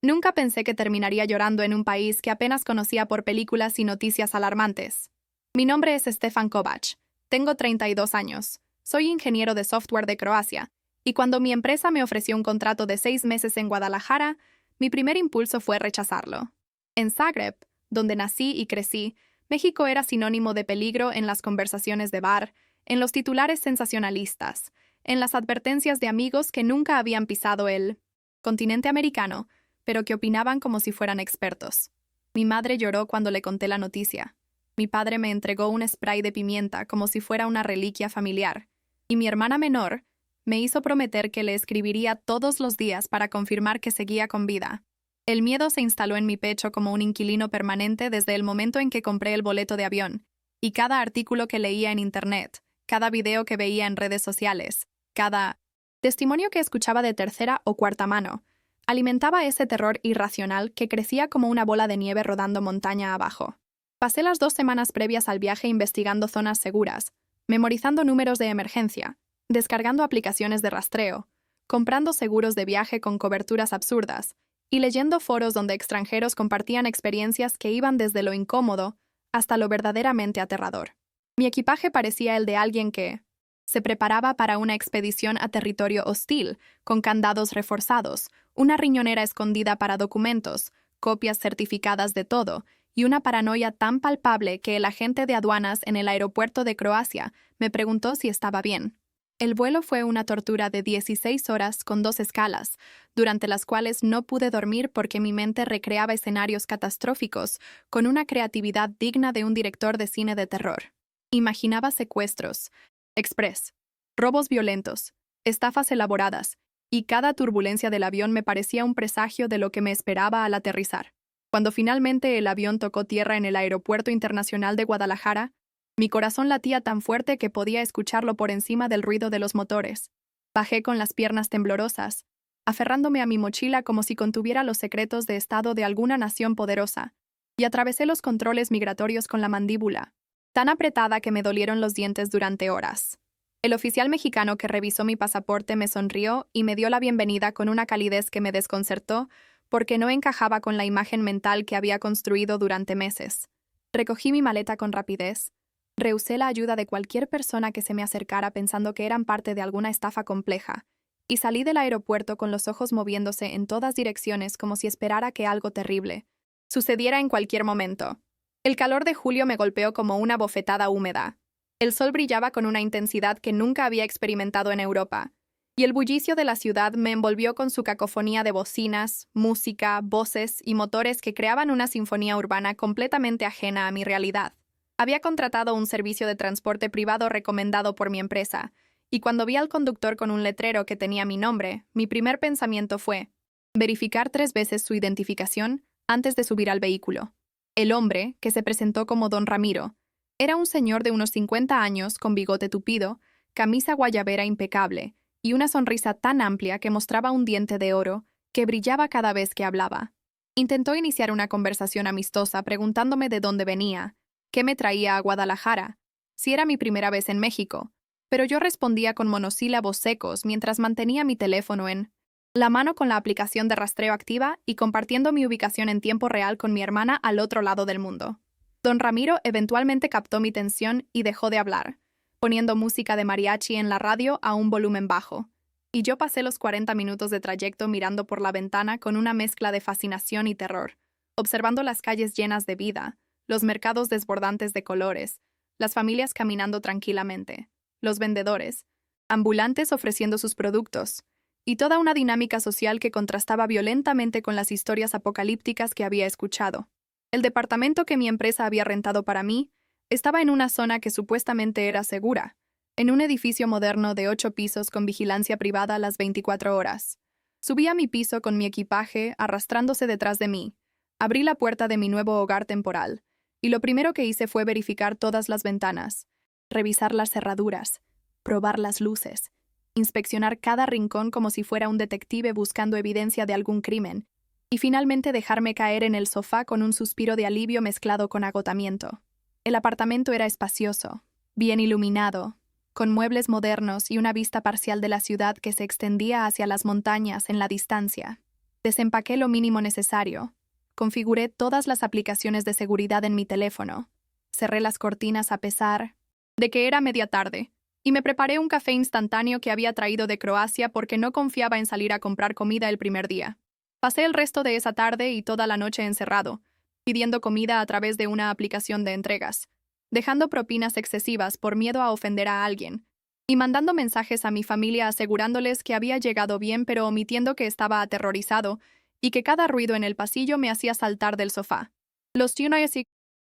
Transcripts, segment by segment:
Nunca pensé que terminaría llorando en un país que apenas conocía por películas y noticias alarmantes. Mi nombre es Stefan Kovac. Tengo 32 años. Soy ingeniero de software de Croacia, y cuando mi empresa me ofreció un contrato de 6 meses en Guadalajara, mi primer impulso fue rechazarlo. En Zagreb, donde nací y crecí, México era sinónimo de peligro en las conversaciones de bar, en los titulares sensacionalistas, en las advertencias de amigos que nunca habían pisado el continente americano, pero que opinaban como si fueran expertos. Mi madre lloró cuando le conté la noticia. Mi padre me entregó un spray de pimienta como si fuera una reliquia familiar, y mi hermana menor me hizo prometer que le escribiría todos los días para confirmar que seguía con vida. El miedo se instaló en mi pecho como un inquilino permanente desde el momento en que compré el boleto de avión, y cada artículo que leía en Internet, cada video que veía en redes sociales, cada testimonio que escuchaba de tercera o cuarta mano, alimentaba ese terror irracional que crecía como una bola de nieve rodando montaña abajo. Pasé las 2 semanas previas al viaje investigando zonas seguras, memorizando números de emergencia, descargando aplicaciones de rastreo, comprando seguros de viaje con coberturas absurdas y leyendo foros donde extranjeros compartían experiencias que iban desde lo incómodo hasta lo verdaderamente aterrador. Mi equipaje parecía el de alguien que se preparaba para una expedición a territorio hostil, con candados reforzados, una riñonera escondida para documentos, copias certificadas de todo, y una paranoia tan palpable que el agente de aduanas en el aeropuerto de Croacia me preguntó si estaba bien. El vuelo fue una tortura de 16 horas con 2 escalas, durante las cuales no pude dormir porque mi mente recreaba escenarios catastróficos con una creatividad digna de un director de cine de terror. Imaginaba secuestros, express, robos violentos, estafas elaboradas, y cada turbulencia del avión me parecía un presagio de lo que me esperaba al aterrizar. Cuando finalmente el avión tocó tierra en el Aeropuerto Internacional de Guadalajara, mi corazón latía tan fuerte que podía escucharlo por encima del ruido de los motores. Bajé con las piernas temblorosas, aferrándome a mi mochila como si contuviera los secretos de estado de alguna nación poderosa, y atravesé los controles migratorios con la mandíbula, tan apretada que me dolieron los dientes durante horas. El oficial mexicano que revisó mi pasaporte me sonrió y me dio la bienvenida con una calidez que me desconcertó porque no encajaba con la imagen mental que había construido durante meses. Recogí mi maleta con rapidez, rehusé la ayuda de cualquier persona que se me acercara pensando que eran parte de alguna estafa compleja, y salí del aeropuerto con los ojos moviéndose en todas direcciones como si esperara que algo terrible sucediera en cualquier momento. El calor de julio me golpeó como una bofetada húmeda. El sol brillaba con una intensidad que nunca había experimentado en Europa, y el bullicio de la ciudad me envolvió con su cacofonía de bocinas, música, voces y motores que creaban una sinfonía urbana completamente ajena a mi realidad. Había contratado un servicio de transporte privado recomendado por mi empresa, y cuando vi al conductor con un letrero que tenía mi nombre, mi primer pensamiento fue verificar 3 veces su identificación antes de subir al vehículo. El hombre, que se presentó como Don Ramiro, era un señor de unos 50 años con bigote tupido, camisa guayabera impecable y una sonrisa tan amplia que mostraba un diente de oro que brillaba cada vez que hablaba. Intentó iniciar una conversación amistosa preguntándome de dónde venía, qué me traía a Guadalajara, si era mi primera vez en México, pero yo respondía con monosílabos secos mientras mantenía mi teléfono en la mano con la aplicación de rastreo activa y compartiendo mi ubicación en tiempo real con mi hermana al otro lado del mundo. Don Ramiro eventualmente captó mi tensión y dejó de hablar, poniendo música de mariachi en la radio a un volumen bajo, y yo pasé los 40 minutos de trayecto mirando por la ventana con una mezcla de fascinación y terror, observando las calles llenas de vida, los mercados desbordantes de colores, las familias caminando tranquilamente, los vendedores, ambulantes ofreciendo sus productos, y toda una dinámica social que contrastaba violentamente con las historias apocalípticas que había escuchado. El departamento que mi empresa había rentado para mí estaba en una zona que supuestamente era segura, en un edificio moderno de 8 pisos con vigilancia privada las 24 horas. Subí a mi piso con mi equipaje arrastrándose detrás de mí. Abrí la puerta de mi nuevo hogar temporal, y lo primero que hice fue verificar todas las ventanas, revisar las cerraduras, probar las luces, inspeccionar cada rincón como si fuera un detective buscando evidencia de algún crimen, y finalmente dejarme caer en el sofá con un suspiro de alivio mezclado con agotamiento. El apartamento era espacioso, bien iluminado, con muebles modernos y una vista parcial de la ciudad que se extendía hacia las montañas en la distancia. Desempaqué lo mínimo necesario. Configuré todas las aplicaciones de seguridad en mi teléfono. Cerré las cortinas a pesar de que era media tarde, y me preparé un café instantáneo que había traído de Croacia porque no confiaba en salir a comprar comida el primer día. Pasé el resto de esa tarde y toda la noche encerrado, pidiendo comida a través de una aplicación de entregas, dejando propinas excesivas por miedo a ofender a alguien, y mandando mensajes a mi familia asegurándoles que había llegado bien pero omitiendo que estaba aterrorizado y que cada ruido en el pasillo me hacía saltar del sofá. Los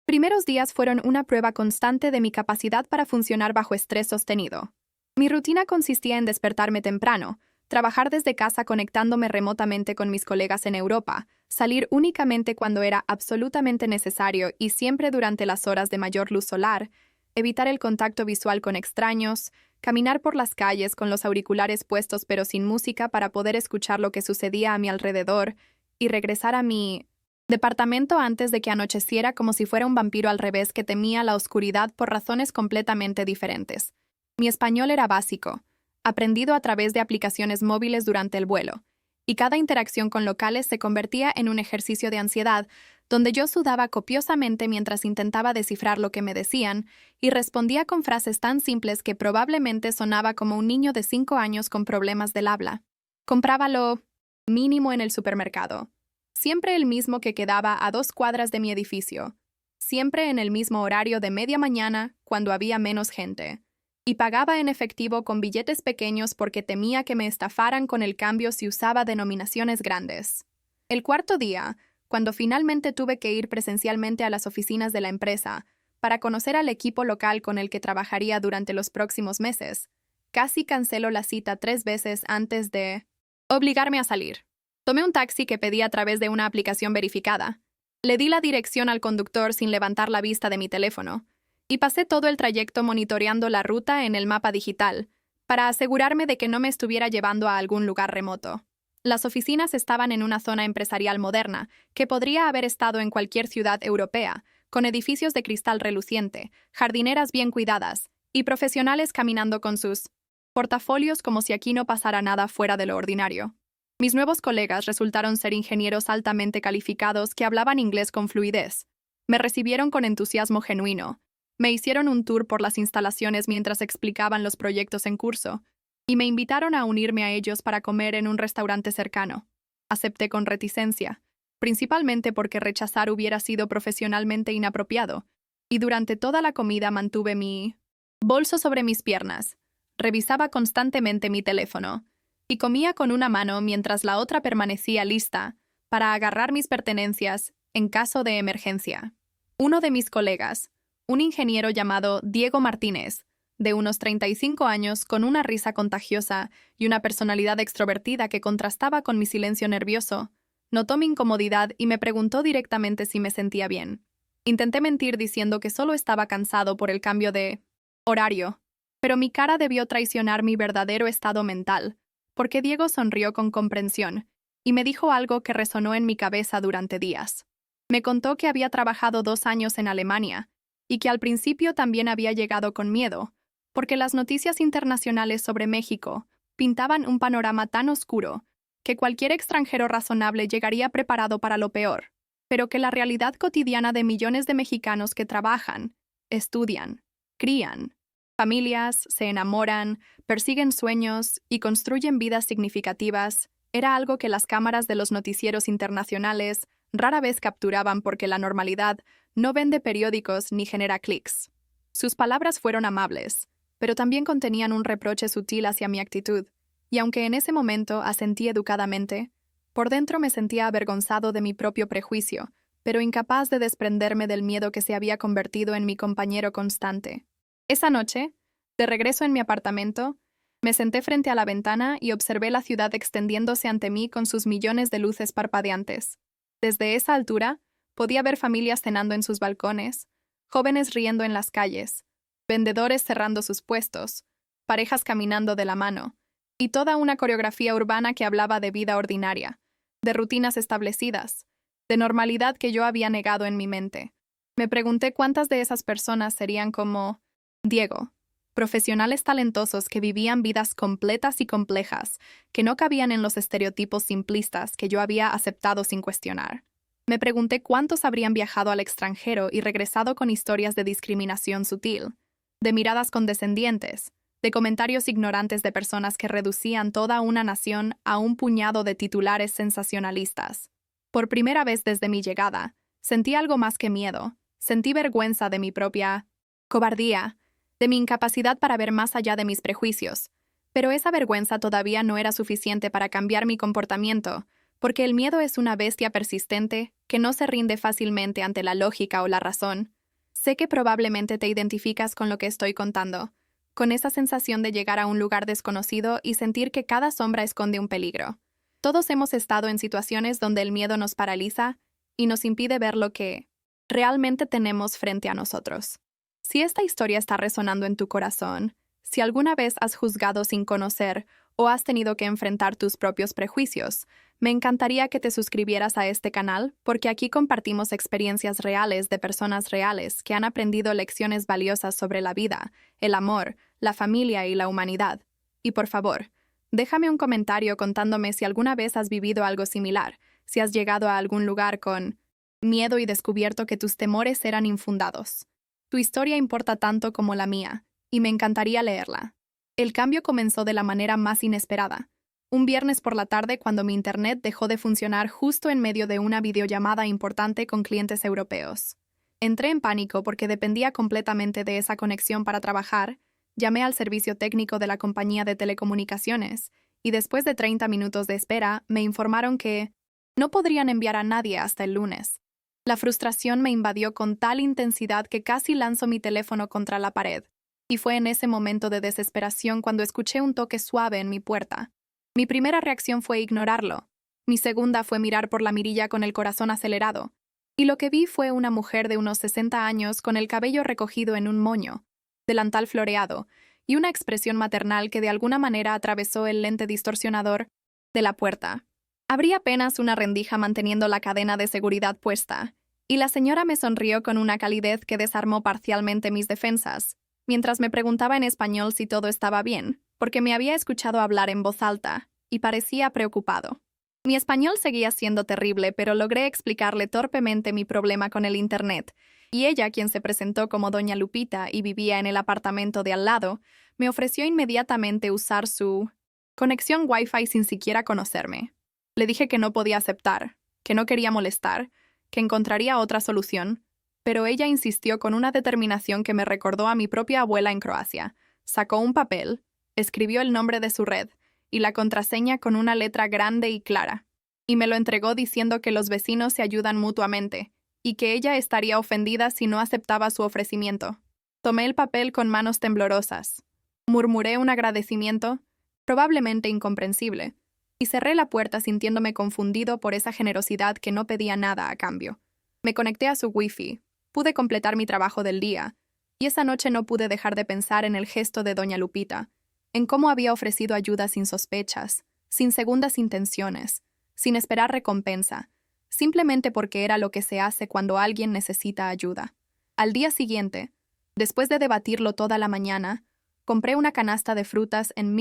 primeros días fueron una prueba constante de mi capacidad para funcionar bajo estrés sostenido. Mi rutina consistía en despertarme temprano, trabajar desde casa conectándome remotamente con mis colegas en Europa, salir únicamente cuando era absolutamente necesario y siempre durante las horas de mayor luz solar, evitar el contacto visual con extraños, caminar por las calles con los auriculares puestos pero sin música para poder escuchar lo que sucedía a mi alrededor y regresar a mi departamento antes de que anocheciera como si fuera un vampiro al revés que temía la oscuridad por razones completamente diferentes. Mi español era básico, aprendido a través de aplicaciones móviles durante el vuelo, y cada interacción con locales se convertía en un ejercicio de ansiedad, donde yo sudaba copiosamente mientras intentaba descifrar lo que me decían y respondía con frases tan simples que probablemente sonaba como un niño de 5 años con problemas del habla. Compraba lo mínimo en el supermercado, siempre el mismo que quedaba a 2 cuadras de mi edificio, siempre en el mismo horario de media mañana, cuando había menos gente, y pagaba en efectivo con billetes pequeños porque temía que me estafaran con el cambio si usaba denominaciones grandes. El cuarto día, cuando finalmente tuve que ir presencialmente a las oficinas de la empresa para conocer al equipo local con el que trabajaría durante los próximos meses, casi canceló la cita 3 veces antes de obligarme a salir. Tomé un taxi que pedí a través de una aplicación verificada. Le di la dirección al conductor sin levantar la vista de mi teléfono, y pasé todo el trayecto monitoreando la ruta en el mapa digital, para asegurarme de que no me estuviera llevando a algún lugar remoto. Las oficinas estaban en una zona empresarial moderna, que podría haber estado en cualquier ciudad europea, con edificios de cristal reluciente, jardineras bien cuidadas, y profesionales caminando con sus portafolios como si aquí no pasara nada fuera de lo ordinario. Mis nuevos colegas resultaron ser ingenieros altamente calificados que hablaban inglés con fluidez. Me recibieron con entusiasmo genuino. Me hicieron un tour por las instalaciones mientras explicaban los proyectos en curso, y me invitaron a unirme a ellos para comer en un restaurante cercano. Acepté con reticencia, principalmente porque rechazar hubiera sido profesionalmente inapropiado, y durante toda la comida mantuve mi bolso sobre mis piernas, revisaba constantemente mi teléfono, y comía con una mano mientras la otra permanecía lista para agarrar mis pertenencias en caso de emergencia. Uno de mis colegas, un ingeniero llamado Diego Martínez, de unos 35 años, con una risa contagiosa y una personalidad extrovertida que contrastaba con mi silencio nervioso, notó mi incomodidad y me preguntó directamente si me sentía bien. Intenté mentir diciendo que solo estaba cansado por el cambio de horario, pero mi cara debió traicionar mi verdadero estado mental, porque Diego sonrió con comprensión y me dijo algo que resonó en mi cabeza durante días. Me contó que había trabajado 2 años en Alemania y que al principio también había llegado con miedo, porque las noticias internacionales sobre México pintaban un panorama tan oscuro que cualquier extranjero razonable llegaría preparado para lo peor, pero que la realidad cotidiana de millones de mexicanos que trabajan, estudian, crían familias, se enamoran, persiguen sueños y construyen vidas significativas era algo que las cámaras de los noticieros internacionales rara vez capturaban porque la normalidad no vende periódicos ni genera clics. Sus palabras fueron amables, pero también contenían un reproche sutil hacia mi actitud, y aunque en ese momento asentí educadamente, por dentro me sentía avergonzado de mi propio prejuicio, pero incapaz de desprenderme del miedo que se había convertido en mi compañero constante. Esa noche, de regreso en mi apartamento, me senté frente a la ventana y observé la ciudad extendiéndose ante mí con sus millones de luces parpadeantes. Desde esa altura, podía ver familias cenando en sus balcones, jóvenes riendo en las calles, vendedores cerrando sus puestos, parejas caminando de la mano, y toda una coreografía urbana que hablaba de vida ordinaria, de rutinas establecidas, de normalidad que yo había negado en mi mente. Me pregunté cuántas de esas personas serían como Diego, Profesionales talentosos que vivían vidas completas y complejas, que no cabían en los estereotipos simplistas que yo había aceptado sin cuestionar. Me pregunté cuántos habrían viajado al extranjero y regresado con historias de discriminación sutil, de miradas condescendientes, de comentarios ignorantes de personas que reducían toda una nación a un puñado de titulares sensacionalistas. Por primera vez desde mi llegada, sentí algo más que miedo, sentí vergüenza de mi propia cobardía, de mi incapacidad para ver más allá de mis prejuicios. Pero esa vergüenza todavía no era suficiente para cambiar mi comportamiento, porque el miedo es una bestia persistente que no se rinde fácilmente ante la lógica o la razón. Sé que probablemente te identificas con lo que estoy contando, con esa sensación de llegar a un lugar desconocido y sentir que cada sombra esconde un peligro. Todos hemos estado en situaciones donde el miedo nos paraliza y nos impide ver lo que realmente tenemos frente a nosotros. Si esta historia está resonando en tu corazón, si alguna vez has juzgado sin conocer o has tenido que enfrentar tus propios prejuicios, me encantaría que te suscribieras a este canal porque aquí compartimos experiencias reales de personas reales que han aprendido lecciones valiosas sobre la vida, el amor, la familia y la humanidad. Y por favor, déjame un comentario contándome si alguna vez has vivido algo similar, si has llegado a algún lugar con miedo y descubierto que tus temores eran infundados. Tu historia importa tanto como la mía, y me encantaría leerla. El cambio comenzó de la manera más inesperada. Un viernes por la tarde cuando mi internet dejó de funcionar justo en medio de una videollamada importante con clientes europeos. Entré en pánico porque dependía completamente de esa conexión para trabajar, llamé al servicio técnico de la compañía de telecomunicaciones, y después de 30 minutos de espera me informaron que no podrían enviar a nadie hasta el lunes. La frustración me invadió con tal intensidad que casi lanzo mi teléfono contra la pared, y fue en ese momento de desesperación cuando escuché un toque suave en mi puerta. Mi primera reacción fue ignorarlo. Mi segunda fue mirar por la mirilla con el corazón acelerado, y lo que vi fue una mujer de unos 60 años con el cabello recogido en un moño, delantal floreado, y una expresión maternal que de alguna manera atravesó el lente distorsionador de la puerta. Abrí apenas una rendija manteniendo la cadena de seguridad puesta, y la señora me sonrió con una calidez que desarmó parcialmente mis defensas, mientras me preguntaba en español si todo estaba bien, porque me había escuchado hablar en voz alta, y parecía preocupado. Mi español seguía siendo terrible, pero logré explicarle torpemente mi problema con el internet, y ella, quien se presentó como doña Lupita y vivía en el apartamento de al lado, me ofreció inmediatamente usar su conexión Wi-Fi sin siquiera conocerme. Le dije que no podía aceptar, que no quería molestar, que encontraría otra solución, pero ella insistió con una determinación que me recordó a mi propia abuela en Croacia. Sacó un papel, escribió el nombre de su red y la contraseña con una letra grande y clara, y me lo entregó diciendo que los vecinos se ayudan mutuamente, y que ella estaría ofendida si no aceptaba su ofrecimiento. Tomé el papel con manos temblorosas. Murmuré un agradecimiento, probablemente incomprensible, y cerré la puerta sintiéndome confundido por esa generosidad que no pedía nada a cambio. Me conecté a su Wi-Fi, pude completar mi trabajo del día, y esa noche no pude dejar de pensar en el gesto de doña Lupita, en cómo había ofrecido ayuda sin sospechas, sin segundas intenciones, sin esperar recompensa, simplemente porque era lo que se hace cuando alguien necesita ayuda. Al día siguiente, después de debatirlo toda la mañana, compré una canasta de frutas en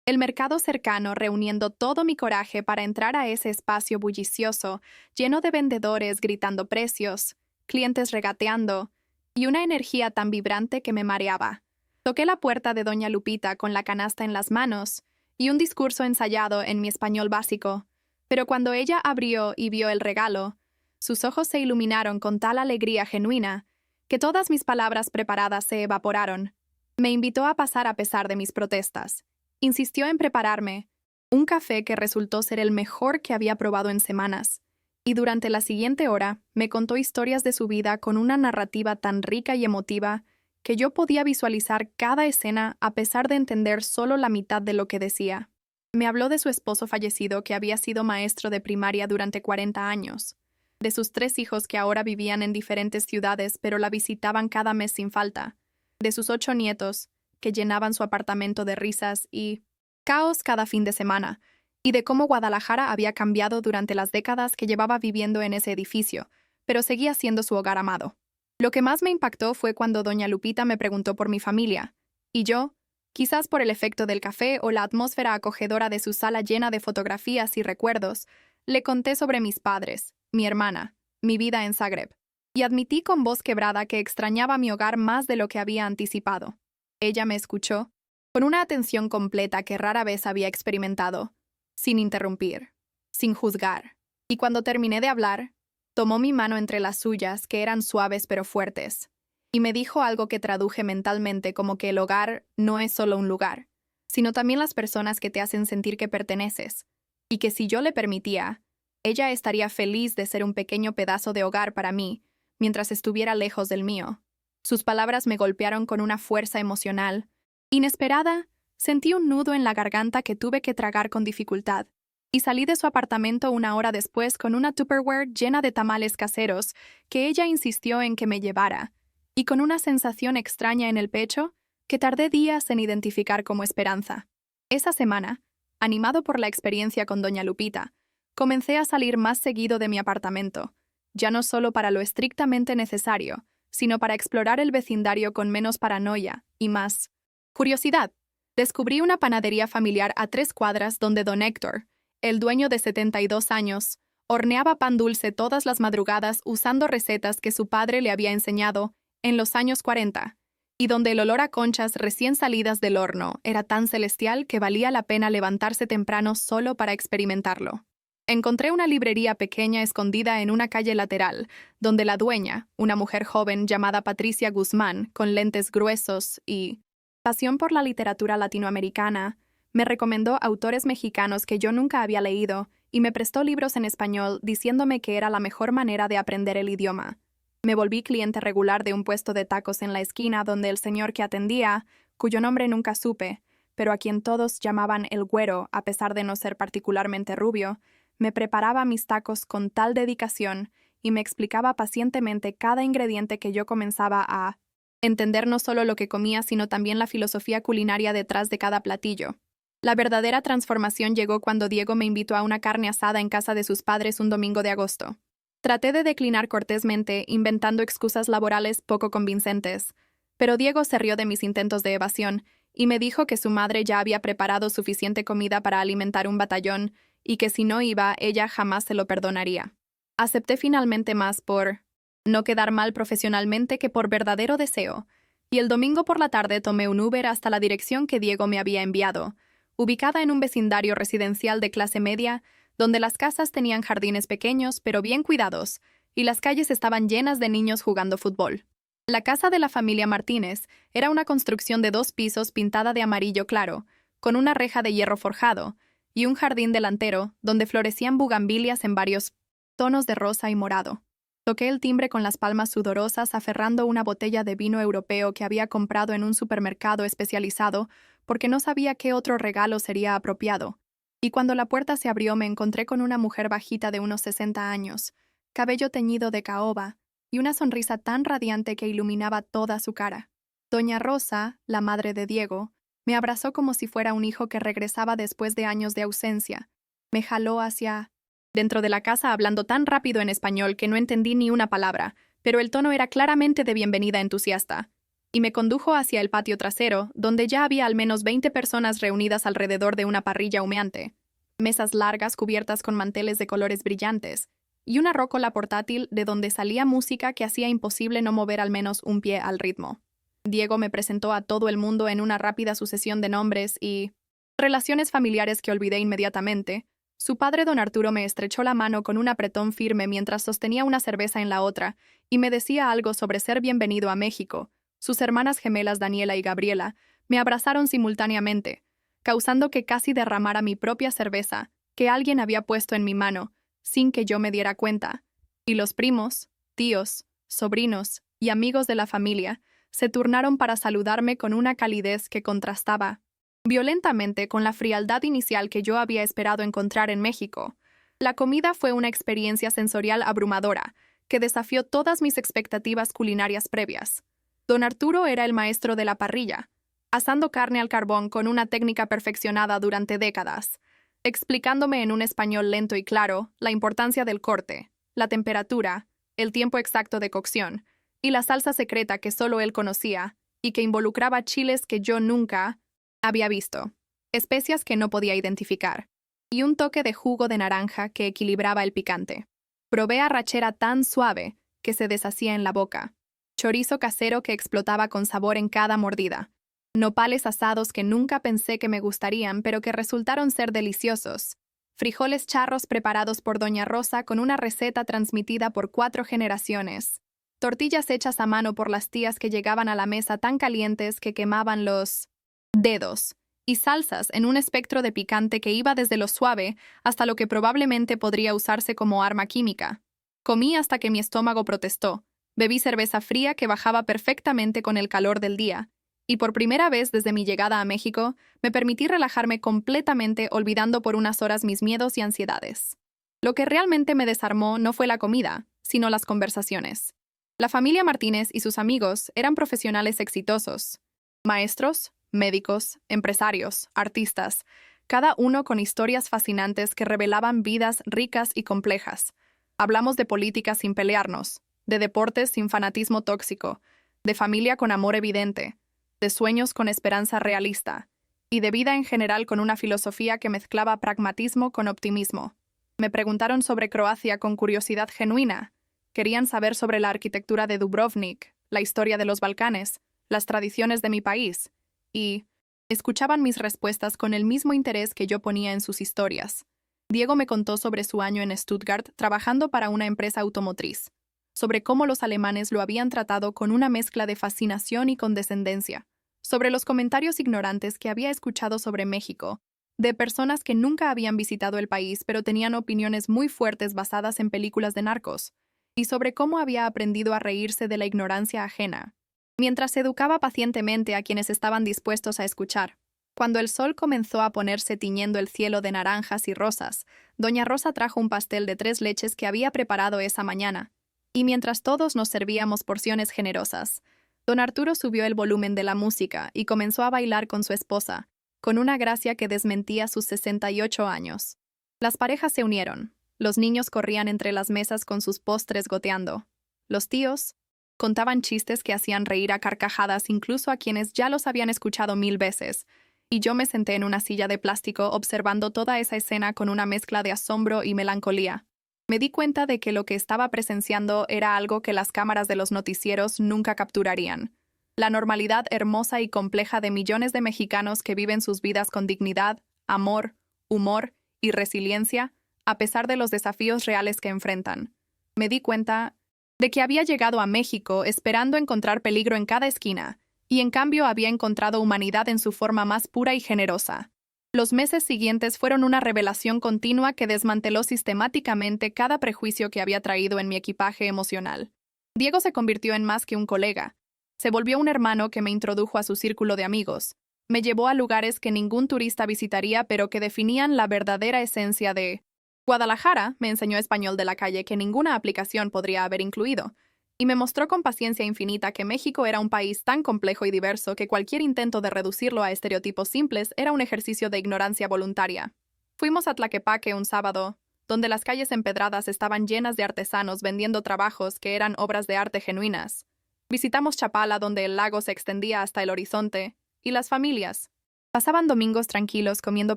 el mercado cercano, reuniendo todo mi coraje para entrar a ese espacio bullicioso, lleno de vendedores gritando precios, clientes regateando, y una energía tan vibrante que me mareaba. Toqué la puerta de doña Lupita con la canasta en las manos y un discurso ensayado en mi español básico, pero cuando ella abrió y vio el regalo, sus ojos se iluminaron con tal alegría genuina que todas mis palabras preparadas se evaporaron. Me invitó a pasar a pesar de mis protestas. Insistió en prepararme un café que resultó ser el mejor que había probado en semanas, y durante la siguiente hora me contó historias de su vida con una narrativa tan rica y emotiva que yo podía visualizar cada escena a pesar de entender solo la mitad de lo que decía. Me habló de su esposo fallecido que había sido maestro de primaria durante 40 años, de sus 3 hijos que ahora vivían en diferentes ciudades pero la visitaban cada mes sin falta, de sus 8 nietos, que llenaban su apartamento de risas y caos cada fin de semana, y de cómo Guadalajara había cambiado durante las décadas que llevaba viviendo en ese edificio, pero seguía siendo su hogar amado. Lo que más me impactó fue cuando doña Lupita me preguntó por mi familia, y yo, quizás por el efecto del café o la atmósfera acogedora de su sala llena de fotografías y recuerdos, le conté sobre mis padres, mi hermana, mi vida en Zagreb, y admití con voz quebrada que extrañaba mi hogar más de lo que había anticipado. Ella me escuchó, con una atención completa que rara vez había experimentado, sin interrumpir, sin juzgar, y cuando terminé de hablar, tomó mi mano entre las suyas, que eran suaves pero fuertes, y me dijo algo que traduje mentalmente como que el hogar no es solo un lugar, sino también las personas que te hacen sentir que perteneces, y que si yo le permitía, ella estaría feliz de ser un pequeño pedazo de hogar para mí, mientras estuviera lejos del mío. Sus palabras me golpearon con una fuerza emocional. Inesperada, sentí un nudo en la garganta que tuve que tragar con dificultad, y salí de su apartamento una hora después con una Tupperware llena de tamales caseros que ella insistió en que me llevara, y con una sensación extraña en el pecho que tardé días en identificar como esperanza. Esa semana, animado por la experiencia con doña Lupita, comencé a salir más seguido de mi apartamento, ya no solo para lo estrictamente necesario, sino para explorar el vecindario con menos paranoia y más curiosidad. Descubrí una panadería familiar a 3 cuadras donde don Héctor, el dueño de 72 años, horneaba pan dulce todas las madrugadas usando recetas que su padre le había enseñado en los años 40, y donde el olor a conchas recién salidas del horno era tan celestial que valía la pena levantarse temprano solo para experimentarlo. Encontré una librería pequeña escondida en una calle lateral, donde la dueña, una mujer joven llamada Patricia Guzmán, con lentes gruesos y pasión por la literatura latinoamericana, me recomendó autores mexicanos que yo nunca había leído y me prestó libros en español diciéndome que era la mejor manera de aprender el idioma. Me volví cliente regular de un puesto de tacos en la esquina donde el señor que atendía, cuyo nombre nunca supe, pero a quien todos llamaban el güero a pesar de no ser particularmente rubio, me preparaba mis tacos con tal dedicación y me explicaba pacientemente cada ingrediente que yo comenzaba a entender no solo lo que comía, sino también la filosofía culinaria detrás de cada platillo. La verdadera transformación llegó cuando Diego me invitó a una carne asada en casa de sus padres un domingo de agosto. Traté de declinar cortésmente, inventando excusas laborales poco convincentes, pero Diego se rió de mis intentos de evasión y me dijo que su madre ya había preparado suficiente comida para alimentar un batallón y que si no iba, ella jamás se lo perdonaría. Acepté finalmente más por no quedar mal profesionalmente que por verdadero deseo, y el domingo por la tarde tomé un Uber hasta la dirección que Diego me había enviado, ubicada en un vecindario residencial de clase media, donde las casas tenían jardines pequeños pero bien cuidados, y las calles estaban llenas de niños jugando fútbol. La casa de la familia Martínez era una construcción de 2 pisos pintada de amarillo claro, con una reja de hierro forjado, y un jardín delantero donde florecían bugambilias en varios tonos de rosa y morado. Toqué el timbre con las palmas sudorosas aferrando una botella de vino europeo que había comprado en un supermercado especializado porque no sabía qué otro regalo sería apropiado. Y cuando la puerta se abrió me encontré con una mujer bajita de unos 60 años, cabello teñido de caoba y una sonrisa tan radiante que iluminaba toda su cara. Doña Rosa, la madre de Diego, me abrazó como si fuera un hijo que regresaba después de años de ausencia. Me jaló hacia dentro de la casa hablando tan rápido en español que no entendí ni una palabra, pero el tono era claramente de bienvenida entusiasta, y me condujo hacia el patio trasero, donde ya había al menos 20 personas reunidas alrededor de una parrilla humeante, mesas largas cubiertas con manteles de colores brillantes, y una rócola portátil de donde salía música que hacía imposible no mover al menos un pie al ritmo. Diego me presentó a todo el mundo en una rápida sucesión de nombres y relaciones familiares que olvidé inmediatamente. Su padre don Arturo me estrechó la mano con un apretón firme mientras sostenía una cerveza en la otra y me decía algo sobre ser bienvenido a México. Sus hermanas gemelas Daniela y Gabriela me abrazaron simultáneamente, causando que casi derramara mi propia cerveza, que alguien había puesto en mi mano, sin que yo me diera cuenta. Y los primos, tíos, sobrinos y amigos de la familia se turnaron para saludarme con una calidez que contrastaba violentamente con la frialdad inicial que yo había esperado encontrar en México. La comida fue una experiencia sensorial abrumadora, que desafió todas mis expectativas culinarias previas. Don Arturo era el maestro de la parrilla, asando carne al carbón con una técnica perfeccionada durante décadas, explicándome en un español lento y claro la importancia del corte, la temperatura, el tiempo exacto de cocción, y la salsa secreta que solo él conocía y que involucraba chiles que yo nunca había visto, especias que no podía identificar, y un toque de jugo de naranja que equilibraba el picante. Probé arrachera tan suave que se deshacía en la boca, chorizo casero que explotaba con sabor en cada mordida, nopales asados que nunca pensé que me gustarían pero que resultaron ser deliciosos, frijoles charros preparados por Doña Rosa con una receta transmitida por 4 generaciones, tortillas hechas a mano por las tías que llegaban a la mesa tan calientes que quemaban los dedos, y salsas en un espectro de picante que iba desde lo suave hasta lo que probablemente podría usarse como arma química. Comí hasta que mi estómago protestó, bebí cerveza fría que bajaba perfectamente con el calor del día, y por primera vez desde mi llegada a México, me permití relajarme completamente olvidando por unas horas mis miedos y ansiedades. Lo que realmente me desarmó no fue la comida, sino las conversaciones. La familia Martínez y sus amigos eran profesionales exitosos, maestros, médicos, empresarios, artistas, cada uno con historias fascinantes que revelaban vidas ricas y complejas. Hablamos de política sin pelearnos, de deportes sin fanatismo tóxico, de familia con amor evidente, de sueños con esperanza realista, y de vida en general con una filosofía que mezclaba pragmatismo con optimismo. Me preguntaron sobre Croacia con curiosidad genuina. Querían saber sobre la arquitectura de Dubrovnik, la historia de los Balcanes, las tradiciones de mi país, y escuchaban mis respuestas con el mismo interés que yo ponía en sus historias. Diego me contó sobre su año en Stuttgart trabajando para una empresa automotriz, sobre cómo los alemanes lo habían tratado con una mezcla de fascinación y condescendencia, sobre los comentarios ignorantes que había escuchado sobre México, de personas que nunca habían visitado el país pero tenían opiniones muy fuertes basadas en películas de narcos, y sobre cómo había aprendido a reírse de la ignorancia ajena, mientras educaba pacientemente a quienes estaban dispuestos a escuchar. Cuando el sol comenzó a ponerse tiñendo el cielo de naranjas y rosas, Doña Rosa trajo un pastel de 3 leches que había preparado esa mañana, y mientras todos nos servíamos porciones generosas, don Arturo subió el volumen de la música y comenzó a bailar con su esposa, con una gracia que desmentía sus 68 años. Las parejas se unieron. Los niños corrían entre las mesas con sus postres goteando. Los tíos contaban chistes que hacían reír a carcajadas incluso a quienes ya los habían escuchado 1000 veces, y yo me senté en una silla de plástico observando toda esa escena con una mezcla de asombro y melancolía. Me di cuenta de que lo que estaba presenciando era algo que las cámaras de los noticieros nunca capturarían. La normalidad hermosa y compleja de millones de mexicanos que viven sus vidas con dignidad, amor, humor y resiliencia, a pesar de los desafíos reales que enfrentan. Me di cuenta de que había llegado a México esperando encontrar peligro en cada esquina, y en cambio había encontrado humanidad en su forma más pura y generosa. Los meses siguientes fueron una revelación continua que desmanteló sistemáticamente cada prejuicio que había traído en mi equipaje emocional. Diego se convirtió en más que un colega. Se volvió un hermano que me introdujo a su círculo de amigos. Me llevó a lugares que ningún turista visitaría pero que definían la verdadera esencia de Guadalajara. Me enseñó español de la calle que ninguna aplicación podría haber incluido, y me mostró con paciencia infinita que México era un país tan complejo y diverso que cualquier intento de reducirlo a estereotipos simples era un ejercicio de ignorancia voluntaria. Fuimos a Tlaquepaque un sábado, donde las calles empedradas estaban llenas de artesanos vendiendo trabajos que eran obras de arte genuinas. Visitamos Chapala, donde el lago se extendía hasta el horizonte, y las familias pasaban domingos tranquilos comiendo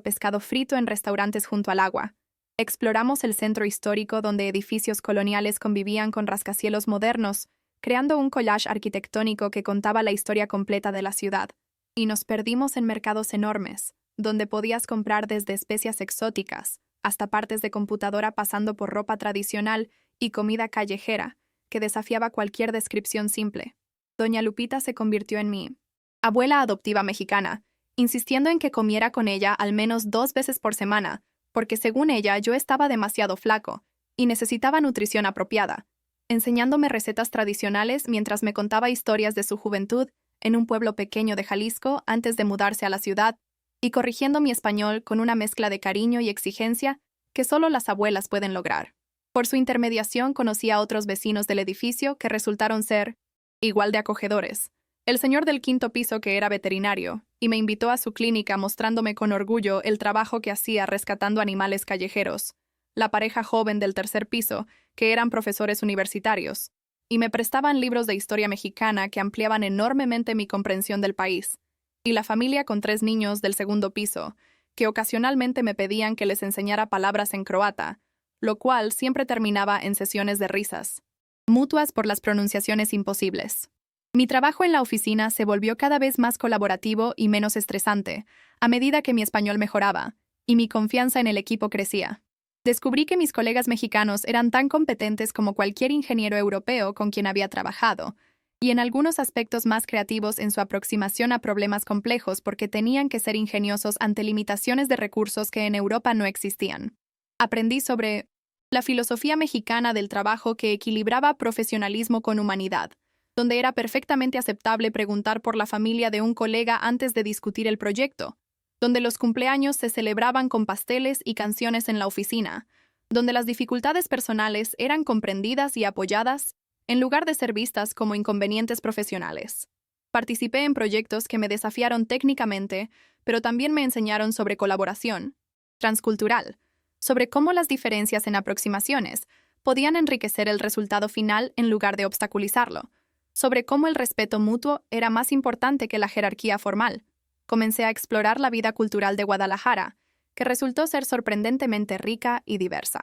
pescado frito en restaurantes junto al agua. Exploramos el centro histórico donde edificios coloniales convivían con rascacielos modernos, creando un collage arquitectónico que contaba la historia completa de la ciudad. Y nos perdimos en mercados enormes, donde podías comprar desde especias exóticas hasta partes de computadora pasando por ropa tradicional y comida callejera, que desafiaba cualquier descripción simple. Doña Lupita se convirtió en mi abuela adoptiva mexicana, insistiendo en que comiera con ella al menos 2 veces por semana, porque según ella yo estaba demasiado flaco y necesitaba nutrición apropiada, enseñándome recetas tradicionales mientras me contaba historias de su juventud en un pueblo pequeño de Jalisco antes de mudarse a la ciudad, y corrigiendo mi español con una mezcla de cariño y exigencia que solo las abuelas pueden lograr. Por su intermediación conocí a otros vecinos del edificio que resultaron ser igual de acogedores. El señor del 5º piso, que era veterinario, y me invitó a su clínica mostrándome con orgullo el trabajo que hacía rescatando animales callejeros. La pareja joven del 3er piso, que eran profesores universitarios. y me prestaban libros de historia mexicana que ampliaban enormemente mi comprensión del país, y la familia con 3 niños del segundo piso, que ocasionalmente me pedían que les enseñara palabras en croata, lo cual siempre terminaba en sesiones de risas, mutuas por las pronunciaciones imposibles. Mi trabajo en la oficina se volvió cada vez más colaborativo y menos estresante, a medida que mi español mejoraba, y mi confianza en el equipo crecía. Descubrí que mis colegas mexicanos eran tan competentes como cualquier ingeniero europeo con quien había trabajado, y en algunos aspectos más creativos en su aproximación a problemas complejos porque tenían que ser ingeniosos ante limitaciones de recursos que en Europa no existían. Aprendí sobre la filosofía mexicana del trabajo que equilibraba profesionalismo con humanidad, donde era perfectamente aceptable preguntar por la familia de un colega antes de discutir el proyecto, donde los cumpleaños se celebraban con pasteles y canciones en la oficina, donde las dificultades personales eran comprendidas y apoyadas, en lugar de ser vistas como inconvenientes profesionales. Participé en proyectos que me desafiaron técnicamente, pero también me enseñaron sobre colaboración transcultural, sobre cómo las diferencias en aproximaciones podían enriquecer el resultado final en lugar de obstaculizarlo, sobre cómo el respeto mutuo era más importante que la jerarquía formal. Comencé a explorar la vida cultural de Guadalajara, que resultó ser sorprendentemente rica y diversa.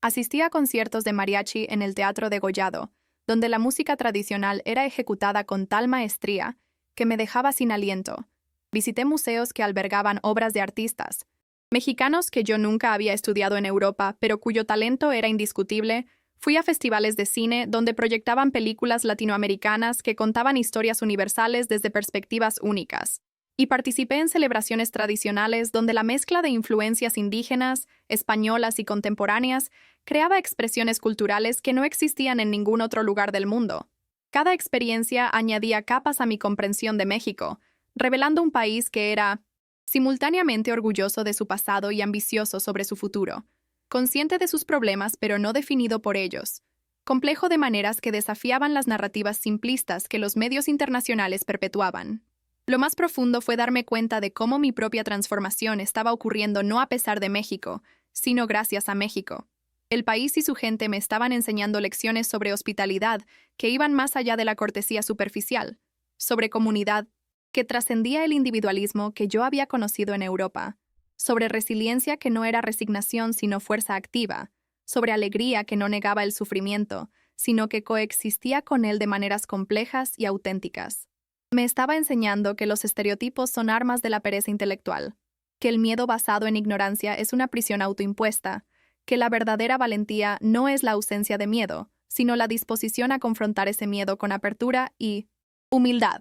Asistí a conciertos de mariachi en el Teatro Degollado, donde la música tradicional era ejecutada con tal maestría que me dejaba sin aliento. Visité museos que albergaban obras de artistas mexicanos que yo nunca había estudiado en Europa, pero cuyo talento era indiscutible. Fui a festivales de cine donde proyectaban películas latinoamericanas que contaban historias universales desde perspectivas únicas. Y participé en celebraciones tradicionales donde la mezcla de influencias indígenas, españolas y contemporáneas creaba expresiones culturales que no existían en ningún otro lugar del mundo. Cada experiencia añadía capas a mi comprensión de México, revelando un país que era simultáneamente orgulloso de su pasado y ambicioso sobre su futuro, consciente de sus problemas pero no definido por ellos, complejo de maneras que desafiaban las narrativas simplistas que los medios internacionales perpetuaban. Lo más profundo fue darme cuenta de cómo mi propia transformación estaba ocurriendo no a pesar de México, sino gracias a México. El país y su gente me estaban enseñando lecciones sobre hospitalidad que iban más allá de la cortesía superficial, sobre comunidad que trascendía el individualismo que yo había conocido en Europa, sobre resiliencia que no era resignación sino fuerza activa, sobre alegría que no negaba el sufrimiento, sino que coexistía con él de maneras complejas y auténticas. Me estaba enseñando que los estereotipos son armas de la pereza intelectual, que el miedo basado en ignorancia es una prisión autoimpuesta, que la verdadera valentía no es la ausencia de miedo, sino la disposición a confrontar ese miedo con apertura y humildad.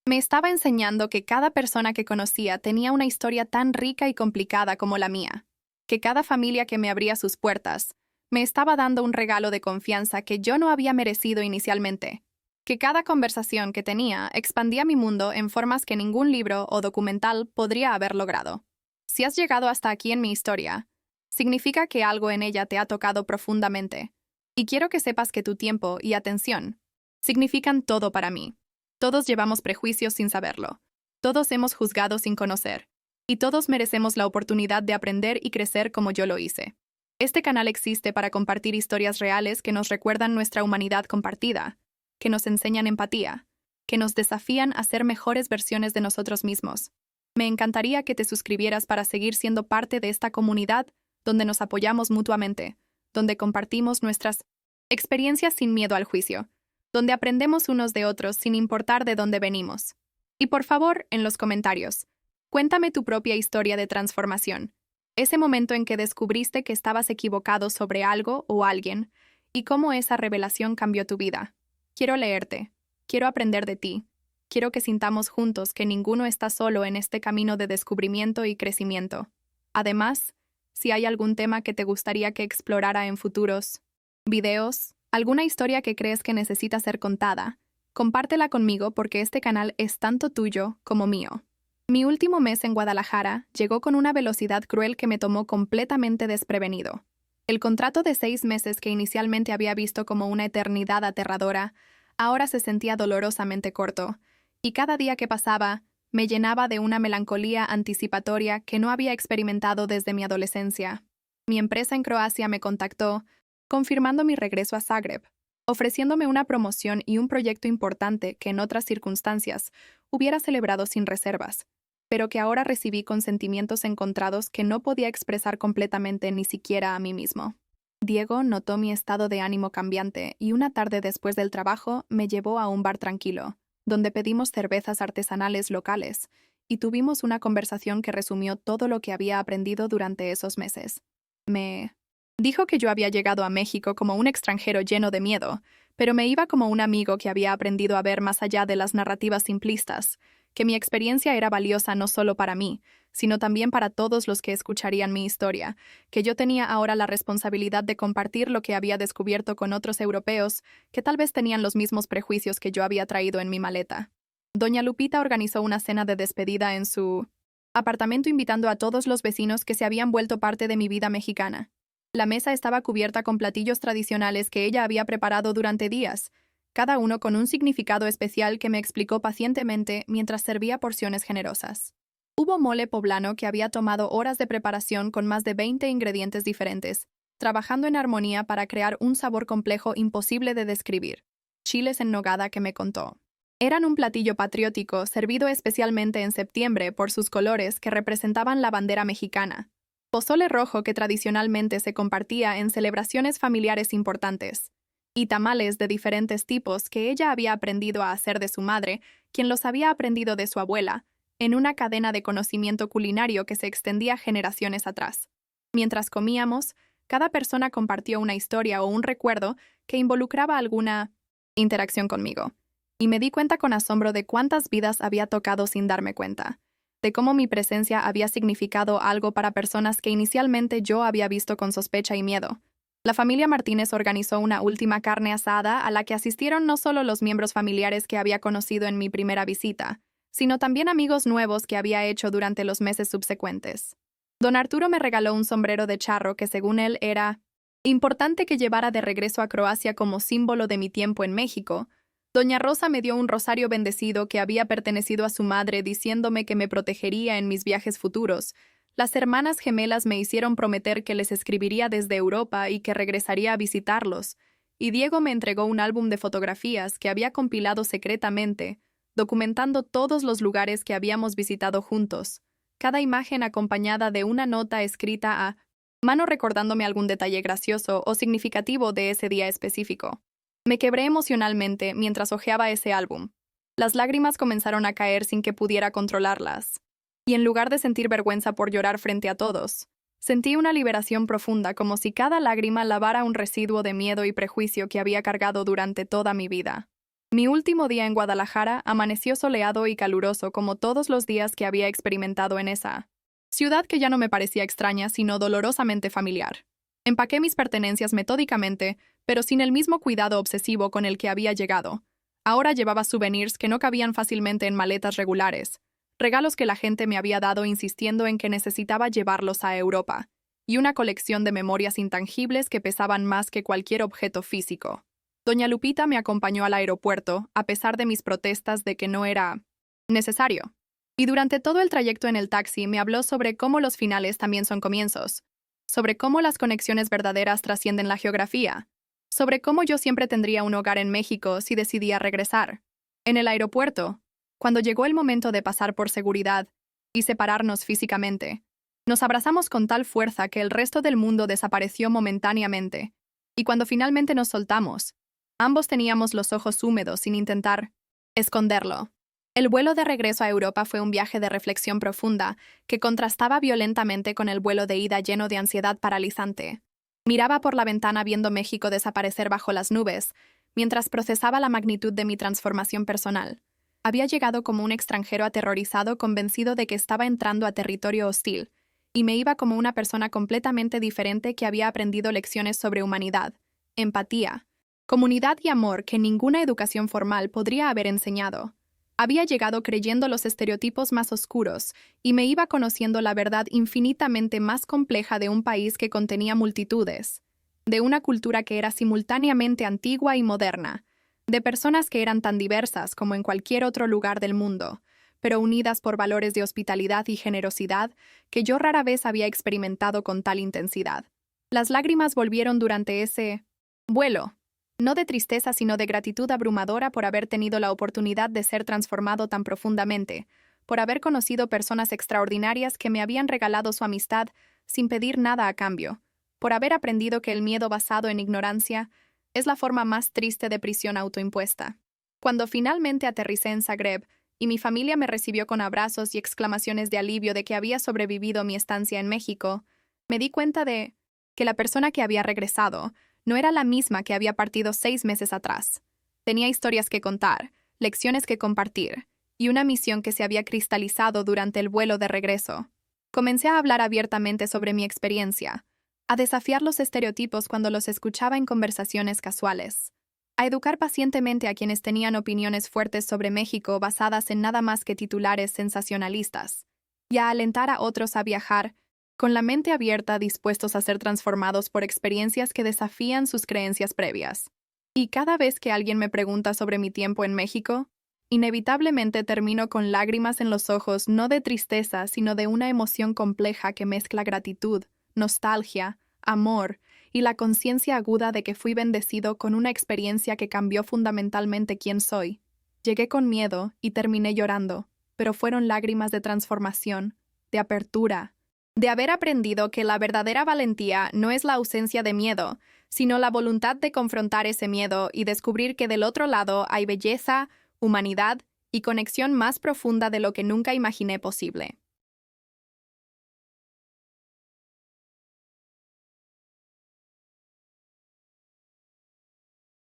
Me estaba enseñando que cada persona que conocía tenía una historia tan rica y complicada como la mía, que cada familia que me abría sus puertas me estaba dando un regalo de confianza que yo no había merecido inicialmente, que cada conversación que tenía expandía mi mundo en formas que ningún libro o documental podría haber logrado. Si has llegado hasta aquí en mi historia, significa que algo en ella te ha tocado profundamente, y quiero que sepas que tu tiempo y atención significan todo para mí. Todos llevamos prejuicios sin saberlo. Todos hemos juzgado sin conocer. Y todos merecemos la oportunidad de aprender y crecer como yo lo hice. Este canal existe para compartir historias reales que nos recuerdan nuestra humanidad compartida, que nos enseñan empatía, que nos desafían a ser mejores versiones de nosotros mismos. Me encantaría que te suscribieras para seguir siendo parte de esta comunidad donde nos apoyamos mutuamente, donde compartimos nuestras experiencias sin miedo al juicio, donde aprendemos unos de otros sin importar de dónde venimos. Y por favor, en los comentarios, cuéntame tu propia historia de transformación, ese momento en que descubriste que estabas equivocado sobre algo o alguien, y cómo esa revelación cambió tu vida. Quiero leerte, quiero aprender de ti, quiero que sintamos juntos que ninguno está solo en este camino de descubrimiento y crecimiento. Además, si hay algún tema que te gustaría que explorara en futuros videos, alguna historia que crees que necesita ser contada, compártela conmigo porque este canal es tanto tuyo como mío. Mi último mes en Guadalajara llegó con una velocidad cruel que me tomó completamente desprevenido. El contrato de 6 meses que inicialmente había visto como una eternidad aterradora, ahora se sentía dolorosamente corto, y cada día que pasaba me llenaba de una melancolía anticipatoria que no había experimentado desde mi adolescencia. Mi empresa en Croacia me contactó, confirmando mi regreso a Zagreb, ofreciéndome una promoción y un proyecto importante que en otras circunstancias hubiera celebrado sin reservas, pero que ahora recibí con sentimientos encontrados que no podía expresar completamente ni siquiera a mí mismo. Diego notó mi estado de ánimo cambiante y una tarde después del trabajo me llevó a un bar tranquilo, donde pedimos cervezas artesanales locales, y tuvimos una conversación que resumió todo lo que había aprendido durante esos meses. Me dijo que yo había llegado a México como un extranjero lleno de miedo, pero me iba como un amigo que había aprendido a ver más allá de las narrativas simplistas, que mi experiencia era valiosa no solo para mí, sino también para todos los que escucharían mi historia, que yo tenía ahora la responsabilidad de compartir lo que había descubierto con otros europeos que tal vez tenían los mismos prejuicios que yo había traído en mi maleta. Doña Lupita organizó una cena de despedida en su apartamento invitando a todos los vecinos que se habían vuelto parte de mi vida mexicana. La mesa estaba cubierta con platillos tradicionales que ella había preparado durante días, cada uno con un significado especial que me explicó pacientemente mientras servía porciones generosas. Hubo mole poblano que había tomado horas de preparación con más de 20 ingredientes diferentes, trabajando en armonía para crear un sabor complejo imposible de describir. Chiles en nogada que me contó. Eran un platillo patriótico servido especialmente en septiembre por sus colores que representaban la bandera mexicana. Pozole rojo que tradicionalmente se compartía en celebraciones familiares importantes. Y tamales de diferentes tipos que ella había aprendido a hacer de su madre, quien los había aprendido de su abuela, en una cadena de conocimiento culinario que se extendía generaciones atrás. Mientras comíamos, cada persona compartió una historia o un recuerdo que involucraba alguna interacción conmigo, y me di cuenta con asombro de cuántas vidas había tocado sin darme cuenta, de cómo mi presencia había significado algo para personas que inicialmente yo había visto con sospecha y miedo. La familia Martínez organizó una última carne asada a la que asistieron no solo los miembros familiares que había conocido en mi primera visita, sino también amigos nuevos que había hecho durante los meses subsecuentes. Don Arturo me regaló un sombrero de charro que según él era importante que llevara de regreso a Croacia como símbolo de mi tiempo en México. Doña Rosa me dio un rosario bendecido que había pertenecido a su madre diciéndome que me protegería en mis viajes futuros. Las hermanas gemelas me hicieron prometer que les escribiría desde Europa y que regresaría a visitarlos, y Diego me entregó un álbum de fotografías que había compilado secretamente, documentando todos los lugares que habíamos visitado juntos, cada imagen acompañada de una nota escrita a mano recordándome algún detalle gracioso o significativo de ese día específico. Me quebré emocionalmente mientras hojeaba ese álbum. Las lágrimas comenzaron a caer sin que pudiera controlarlas. Y en lugar de sentir vergüenza por llorar frente a todos, sentí una liberación profunda como si cada lágrima lavara un residuo de miedo y prejuicio que había cargado durante toda mi vida. Mi último día en Guadalajara amaneció soleado y caluroso como todos los días que había experimentado en esa ciudad que ya no me parecía extraña, sino dolorosamente familiar. Empaqué mis pertenencias metódicamente, pero sin el mismo cuidado obsesivo con el que había llegado. Ahora llevaba souvenirs que no cabían fácilmente en maletas regulares, regalos que la gente me había dado insistiendo en que necesitaba llevarlos a Europa, y una colección de memorias intangibles que pesaban más que cualquier objeto físico. Doña Lupita me acompañó al aeropuerto, a pesar de mis protestas de que no era necesario. Y durante todo el trayecto en el taxi me habló sobre cómo los finales también son comienzos, sobre cómo las conexiones verdaderas trascienden la geografía, sobre cómo yo siempre tendría un hogar en México si decidía regresar. En el aeropuerto, cuando llegó el momento de pasar por seguridad y separarnos físicamente, nos abrazamos con tal fuerza que el resto del mundo desapareció momentáneamente, y cuando finalmente nos soltamos, ambos teníamos los ojos húmedos sin intentar esconderlo. El vuelo de regreso a Europa fue un viaje de reflexión profunda que contrastaba violentamente con el vuelo de ida lleno de ansiedad paralizante. Miraba por la ventana viendo México desaparecer bajo las nubes, mientras procesaba la magnitud de mi transformación personal. Había llegado como un extranjero aterrorizado, convencido de que estaba entrando a territorio hostil, y me iba como una persona completamente diferente que había aprendido lecciones sobre humanidad, empatía, comunidad y amor que ninguna educación formal podría haber enseñado. Había llegado creyendo los estereotipos más oscuros y me iba conociendo la verdad infinitamente más compleja de un país que contenía multitudes, de una cultura que era simultáneamente antigua y moderna, de personas que eran tan diversas como en cualquier otro lugar del mundo, pero unidas por valores de hospitalidad y generosidad que yo rara vez había experimentado con tal intensidad. Las lágrimas volvieron durante ese vuelo, No de tristeza, sino de gratitud abrumadora por haber tenido la oportunidad de ser transformado tan profundamente, por haber conocido personas extraordinarias que me habían regalado su amistad sin pedir nada a cambio, por haber aprendido que el miedo basado en ignorancia es la forma más triste de prisión autoimpuesta. Cuando finalmente aterricé en Zagreb y mi familia me recibió con abrazos y exclamaciones de alivio de que había sobrevivido mi estancia en México, me di cuenta de que la persona que había regresado no era la misma que había partido 6 meses atrás. Tenía historias que contar, lecciones que compartir, y una misión que se había cristalizado durante el vuelo de regreso. Comencé a hablar abiertamente sobre mi experiencia, a desafiar los estereotipos cuando los escuchaba en conversaciones casuales, a educar pacientemente a quienes tenían opiniones fuertes sobre México basadas en nada más que titulares sensacionalistas, y a alentar a otros a viajar con la mente abierta, dispuestos a ser transformados por experiencias que desafían sus creencias previas. Y cada vez que alguien me pregunta sobre mi tiempo en México, inevitablemente termino con lágrimas en los ojos, no de tristeza, sino de una emoción compleja que mezcla gratitud, nostalgia, amor y la conciencia aguda de que fui bendecido con una experiencia que cambió fundamentalmente quién soy. Llegué con miedo y terminé llorando, pero fueron lágrimas de transformación, de apertura, de haber aprendido que la verdadera valentía no es la ausencia de miedo, sino la voluntad de confrontar ese miedo y descubrir que del otro lado hay belleza, humanidad y conexión más profunda de lo que nunca imaginé posible.